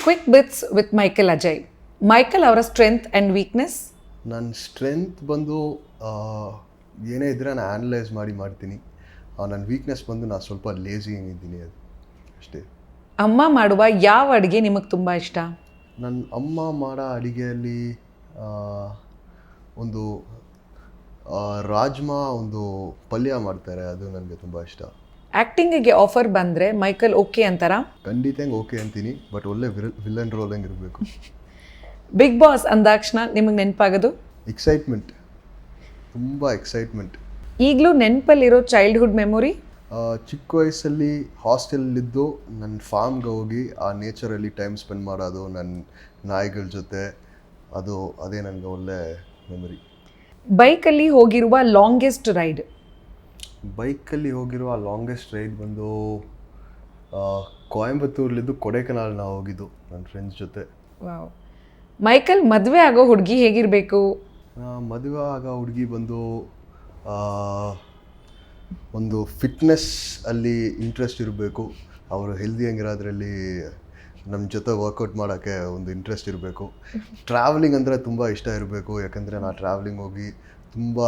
Quick bits with Michael Ajay. Michael ಅವರ strength and weakness. ನನ್ನ strength ಬಂದು ಏನೇ ಇದ್ದರೆ ನಾನು ಆ್ಯನಲೈಸ್ ಮಾಡ್ತೀನಿ. ನನ್ನ ವೀಕ್ನೆಸ್ ಬಂದು ನಾನು ಸ್ವಲ್ಪ ಲೇಜಿ ಇದ್ದೀನಿ, ಅದು ಅಷ್ಟೇ. ಅಮ್ಮ ಮಾಡುವ ಯಾವ ಅಡುಗೆ ನಿಮಗೆ ತುಂಬ ಇಷ್ಟ? ನನ್ನ ಅಮ್ಮ ಮಾಡೋ ಅಡುಗೆಯಲ್ಲಿ ಒಂದು ರಾಜ್ಮಾ ಒಂದು ಪಲ್ಯ ಮಾಡ್ತಾರೆ, ಅದು ನನಗೆ ತುಂಬ ಇಷ್ಟ. ಆ್ಯಕ್ಟಿಂಗಿಗೆ ಆಫರ್ ಬಂದರೆ ಮೈಕೆಲ್ ಓಕೆ ಅಂತಾರಾ? ಖಂಡಿತ ಓಕೆ ಅಂತೀನಿ, ಬಟ್ ಒಳ್ಳೆ ವಿಲನ್ ರೋಲ್ ಹಂಗೆ ಇರಬೇಕು. ಬಿಗ್ ಬಾಸ್ ಅಂದಾಕ್ಷಣ ನಿಮಗೆ ನೆನಪಾಗೋದು? ಎಕ್ಸೈಟ್ಮೆಂಟ್, ತುಂಬ ಎಕ್ಸೈಟ್ಮೆಂಟ್. ಈಗಲೂ ನೆನಪಲ್ಲಿರೋ ಚೈಲ್ಡ್ಹುಡ್ ಮೆಮೊರಿ? ಚಿಕ್ಕ ವಯಸ್ಸಲ್ಲಿ ಹಾಸ್ಟೆಲಲ್ಲಿದ್ದು ನನ್ನ ಫಾರ್ಮ್ಗೆ ಹೋಗಿ ಆ ನೇಚರಲ್ಲಿ ಟೈಮ್ ಸ್ಪೆಂಡ್ ಮಾಡೋದು ನನ್ನ ನಾಯಿಗಳ ಜೊತೆ, ಅದೇ ನನಗೆ ಒಳ್ಳೆ ಮೆಮೊರಿ. ಬೈಕಲ್ಲಿ ಹೋಗಿರುವ ಲಾಂಗೆಸ್ಟ್ ರೈಡ್? ಬೈಕಲ್ಲಿ ಹೋಗಿರುವ ಲಾಂಗೆಸ್ಟ್ ರೈಡ್ ಬಂದು ಕೊಯಂಬತ್ತೂರ್ಲಿದ್ದು ಕೊಡೈಕೆನಾಲ್ ನಾವು ಹೋಗಿದ್ದು ನನ್ನ ಫ್ರೆಂಡ್ಸ್ ಜೊತೆ. ವಾವ್. ಮೈಕೆಲ್ ಮದುವೆ ಆಗೋ ಹುಡುಗಿ ಹೇಗಿರಬೇಕು? ಮದುವೆ ಆಗೋ ಹುಡುಗಿ ಬಂದು ಒಂದು ಫಿಟ್ನೆಸ್ ಅಲ್ಲಿ ಇಂಟ್ರೆಸ್ಟ್ ಇರಬೇಕು, ಅವರು ಹೆಲ್ದಿ ಹಂಗಿರೋದ್ರಲ್ಲಿ ನಮ್ಮ ಜೊತೆ ವರ್ಕೌಟ್ ಮಾಡೋಕ್ಕೆ ಒಂದು ಇಂಟ್ರೆಸ್ಟ್ ಇರಬೇಕು. ಟ್ರಾವೆಲಿಂಗ್ ಅಂದರೆ ತುಂಬ ಇಷ್ಟ ಇರಬೇಕು, ಯಾಕಂದರೆ ನಾನು ಟ್ರಾವೆಲಿಂಗ್ ಹೋಗಿ ತುಂಬ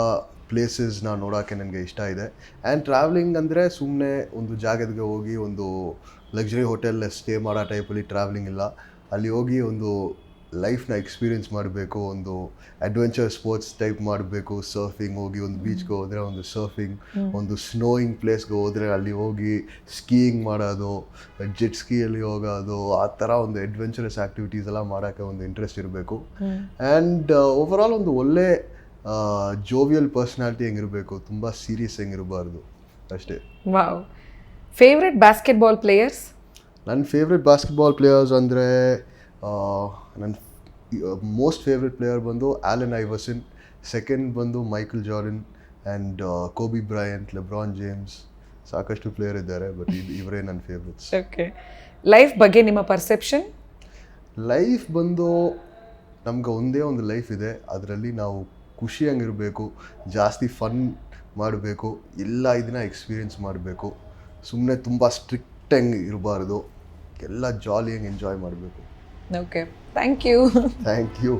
ಪ್ಲೇಸಸ್ನ ನೋಡೋಕ್ಕೆ ನನಗೆ ಇಷ್ಟ ಇದೆ. ಆ್ಯಂಡ್ ಟ್ರಾವೆಲಿಂಗ್ ಅಂದರೆ ಸುಮ್ಮನೆ ಒಂದು ಜಾಗಕ್ಕೆ ಹೋಗಿ ಒಂದು ಲಕ್ಸುರಿ ಹೋಟೆಲ್ ಸ್ಟೇ ಮಾಡೋ ಟೈಪಲ್ಲಿ ಟ್ರಾವೆಲಿಂಗ್ ಇಲ್ಲ. ಅಲ್ಲಿ ಹೋಗಿ ಒಂದು ಲೈಫ್ನ ಎಕ್ಸ್ಪೀರಿಯೆನ್ಸ್ ಮಾಡಬೇಕು, ಒಂದು ಅಡ್ವೆಂಚರ್ ಸ್ಪೋರ್ಟ್ಸ್ ಟೈಪ್ ಮಾಡಬೇಕು. ಸರ್ಫಿಂಗ್ ಹೋಗಿ ಒಂದು ಬೀಚ್ಗೆ ಹೋದರೆ ಒಂದು ಸರ್ಫಿಂಗ್, ಒಂದು ಸ್ನೋಯಿಂಗ್ ಪ್ಲೇಸ್ಗೆ ಹೋದರೆ ಅಲ್ಲಿ ಹೋಗಿ ಸ್ಕೀಯಿಂಗ್ ಮಾಡೋದು, ಜೆಟ್ ಸ್ಕೀಯಲ್ಲಿ ಹೋಗೋದು, ಆ ಥರ ಒಂದು ಅಡ್ವೆಂಚರಸ್ ಆ್ಯಕ್ಟಿವಿಟೀಸ್ ಎಲ್ಲ ಮಾಡೋಕ್ಕೆ ಒಂದು ಇಂಟ್ರೆಸ್ಟ್ ಇರಬೇಕು. ಆ್ಯಂಡ್ ಓವರಾಲ್ ಒಂದು ಒಳ್ಳೆ ಜೋವಿಯಲ್ ಪರ್ಸ್ನಾಲಿಟಿ ಹೆಂಗಿರಬೇಕು, ತುಂಬ ಸೀರಿಯಸ್ ಹೆಂಗಿರಬಾರ್ದು, ಅಷ್ಟೇ. ವಾವ್. Favourite basketball players? ನನ್ನ ಫೇವ್ರೆಟ್ ಬಾಸ್ಕೆಟ್ಬಾಲ್ ಪ್ಲೇಯರ್ಸ್ ಅಂದರೆ ನನ್ನ ಮೋಸ್ಟ್ ಫೇವ್ರೆಟ್ ಪ್ಲೇಯರ್ ಬಂದು ಆಲನ್ ಐವರ್ಸನ್, ಸೆಕೆಂಡ್ ಬಂದು ಮೈಕಲ್ ಜಾರ್ಡನ್ ಆ್ಯಂಡ್ ಕೋಬಿ ಬ್ರಯಂಟ್, ಲೆಬ್ರಾನ್ ಜೇಮ್ಸ್, ಸಾಕಷ್ಟು ಪ್ಲೇಯರ್ ಇದ್ದಾರೆ, ಬಟ್ ಇವರೇ ನನ್ನ ಫೇವ್ರೆಟ್ಸ್. ಓಕೆ. ಲೈಫ್ ಬಗ್ಗೆ ನಿಮ್ಮ ಪರ್ಸೆಪ್ಷನ್? ಲೈಫ್ ಬಂದು ನಮ್ಗೆ ಒಂದೇ ಒಂದು ಲೈಫ್ ಇದೆ, ಅದರಲ್ಲಿ ನಾವು ಖುಷಿಯಾಗಿರಬೇಕು, ಜಾಸ್ತಿ ಫನ್ ಮಾಡಬೇಕು, ಎಲ್ಲ ಇದನ್ನ ಎಕ್ಸ್ಪೀರಿಯೆನ್ಸ್ ಮಾಡಬೇಕು. ಸುಮ್ಮನೆ ತುಂಬ ಸ್ಟ್ರಿಕ್ಟಾಗಿ ಇರಬಾರ್ದು, ಎಲ್ಲ ಜಾಲಿಯಾಗಿ ಎಂಜಾಯ್ ಮಾಡಬೇಕು. Okay, thank you. Thank you.